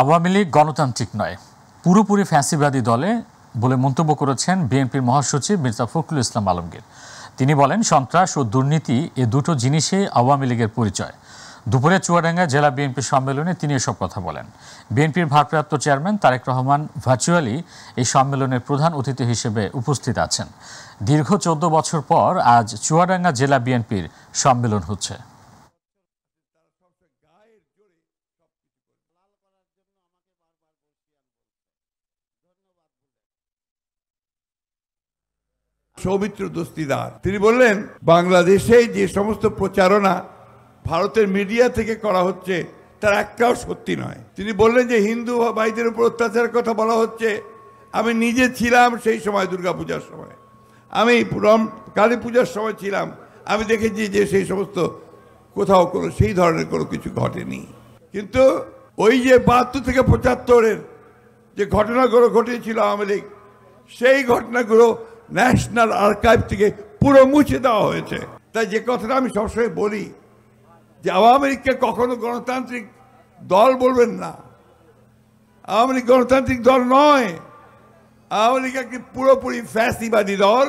আওয়ামী লীগ গণতান্ত্রিক নয়, পুরোপুরি ফ্যাসিবাদী দলে বলে মন্তব্য করেছেন বিএনপির মহাসচিব মির্জা ফখরুল ইসলাম আলমগীর। তিনি বলেন, সন্ত্রাস ও দুর্নীতি এ দুটো জিনিসই আওয়ামী লীগের পরিচয়। দুপুরে চুয়াডাঙ্গা জেলা বিএনপি সম্মেলনে তিনি এসব কথা বলেন। বিএনপির ভারপ্রাপ্ত চেয়ারম্যান তারেক রহমান ভার্চুয়ালি এই সম্মেলনের প্রধান অতিথি হিসেবে উপস্থিত আছেন। দীর্ঘ 14 বছর পর আজ চুয়াডাঙ্গা জেলা বিএনপির সম্মেলন হচ্ছে। সৌমিত্র দস্তিদার তিনি বললেন, বাংলাদেশে যে সমস্ত প্রচারণা ভারতের মিডিয়া থেকে করা হচ্ছে তার একটাও সত্যি নয়। তিনি বললেন যে হিন্দু ভাইদের উপর অত্যাচারের কথা বলা হচ্ছে। আমি নিজে ছিলাম সেই সময়, দুর্গাপূজার সময়, আমি কালী পূজার সময় ছিলাম। আমি দেখেছি যে সেই সমস্ত কোথাও কোনো সেই ধরনের কোনো কিছু ঘটেনি। কিন্তু ওই যে 72 থেকে 75-এর যে ঘটনাগুলো ঘটেছিল আওয়ামী লীগ, সেই ঘটনাগুলো ন্যাশনাল আর্কাইভ থেকে পুরো মুছে দেওয়া হয়েছে। তাই যে কথাটা আমি সবসময় বলি যে আওয়ামী লীগকে কখনো গণতান্ত্রিক দল বলবেন না। আওয়ামী লীগ গণতান্ত্রিক দল নয়, আওয়ামী লীগ একটি পুরোপুরি ফ্যাসিবাদী দল।